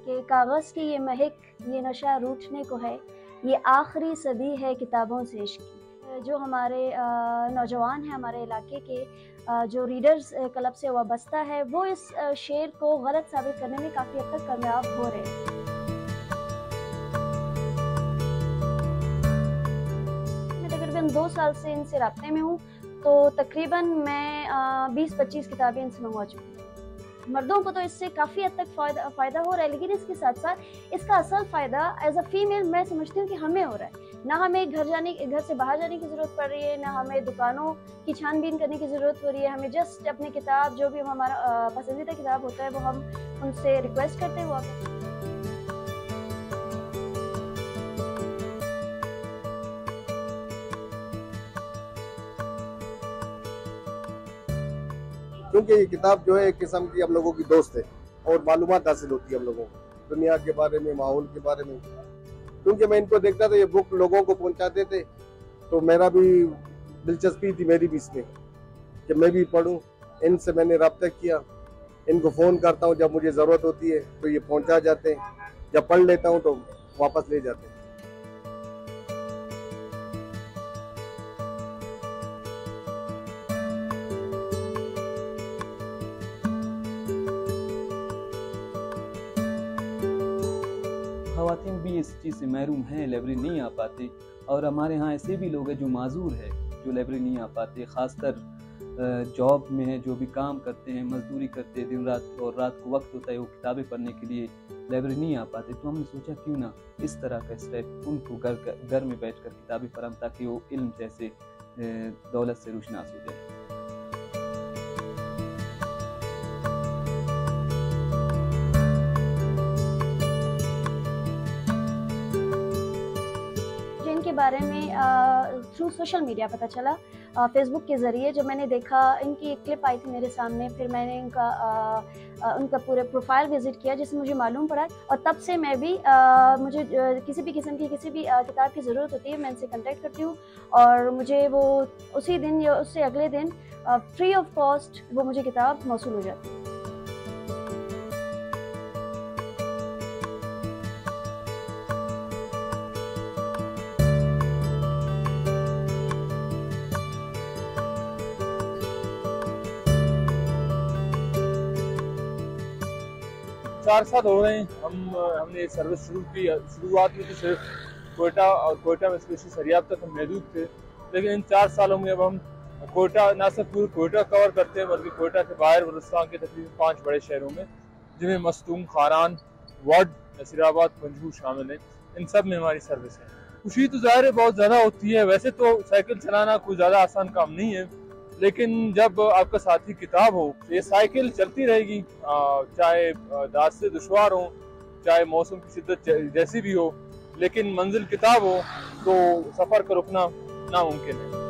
कि कागज़ की ये महक, ये नशा रूठने को है, ये आखिरी सदी है किताबों से इश्क की। जो हमारे नौजवान हैं हमारे इलाके के, जो रीडर्स क्लब से वाबस्ता है, वो इस शेर को गलत साबित करने में काफ़ी हद तक कामयाब हो रहे हैं। मैं तकरीबन 2 साल से इनसे राब्ते में हूँ, तो तकरीबन मैं 20-25 किताबें इनसे मंगवा चुकी हूँ। मर्दों को तो इससे काफ़ी हद तक फ़ायदा हो रहा है, लेकिन इसके साथ साथ इसका असल फ़ायदा एज अ फीमेल मैं समझती हूँ कि हमें हो रहा है। ना हमें घर से बाहर जाने की ज़रूरत पड़ रही है, ना हमें दुकानों की छानबीन करने की ज़रूरत हो रही है। हमें जस्ट अपनी किताब, जो भी हमारा पसंदीदा किताब होता है, वो हम उनसे रिक्वेस्ट करते हैं, वो आके क्योंकि ये किताब जो है एक किस्म की हम लोगों की दोस्त है और मालूमात हासिल होती है हम लोगों को दुनिया के बारे में, माहौल के बारे में। क्योंकि मैं इनको देखता था ये बुक लोगों को पहुंचाते थे, तो मेरा भी दिलचस्पी थी मेरी भी इसमें कि मैं भी पढूं। इनसे मैंने रब्ता किया, इनको फ़ोन करता हूं जब मुझे ज़रूरत होती है तो ये पहुंचा जाते हैं, जब पढ़ लेता हूं तो वापस ले जाते हैं। ख़वातीन भी इस चीज़ से महरूम हैं, लाइब्रेरी नहीं आ पाते। और हमारे यहाँ ऐसे भी लोग हैं जो माजूर है, जो लाइब्रेरी नहीं आ पाते, ख़ासकर जॉब में है, जो भी काम करते हैं, मजदूरी करते हैं दिन रात, और रात को वक्त होता है वो किताबें पढ़ने के लिए लाइब्रेरी नहीं आ पाते। तो हमने सोचा क्यों ना इस तरह का स्टेप उनको घर में बैठ कर किताबें पढ़ाएं, ताकि वो इल्म जैसे दौलत से रोशनास हो जाए। के बारे में थ्रू सोशल मीडिया पता चला, फेसबुक के ज़रिए जब मैंने देखा, इनकी एक क्लिप आई थी मेरे सामने, फिर मैंने उनका पूरे प्रोफाइल विज़िट किया, जिससे मुझे मालूम पड़ा, और तब से मैं भी मुझे किसी भी किस्म की किसी भी किताब की ज़रूरत होती है, मैं इनसे कांटेक्ट करती हूँ, और मुझे वो उसी दिन या उससे अगले दिन फ्री ऑफ कॉस्ट वो मुझे किताब मौसूल हो जाती है। 4 साल हो रहे हैं हमने ये सर्विस शुरू की। शुरुआत में तो सिर्फ कोयटा और कोयटा में स्पेशली सरियाब तक हम महदूद थे, लेकिन इन 4 सालों में अब हम कोयटा न सिर्फ पूरे कोयटा कवर करते हैं, बल्कि कोयटा के बाहर बलूचिस्तान के तकरीबन 5 बड़े शहरों में, जिनमें मस्तूम, खारान, वार्ड, नसीराबाद, पंजगू शामिल हैं। इन सब में हमारी सर्विस है। खुशी तो ज़ाहिर है बहुत ज़्यादा होती है। वैसे तो साइकिल चलाना कोई ज़्यादा आसान काम नहीं है, लेकिन जब आपका साथी किताब हो, ये साइकिल चलती रहेगी, चाहे रास्ते दुश्वार हो, चाहे मौसम की शिद्दत जैसी भी हो, लेकिन मंजिल किताब हो तो सफ़र का रुकना नामुमकिन है।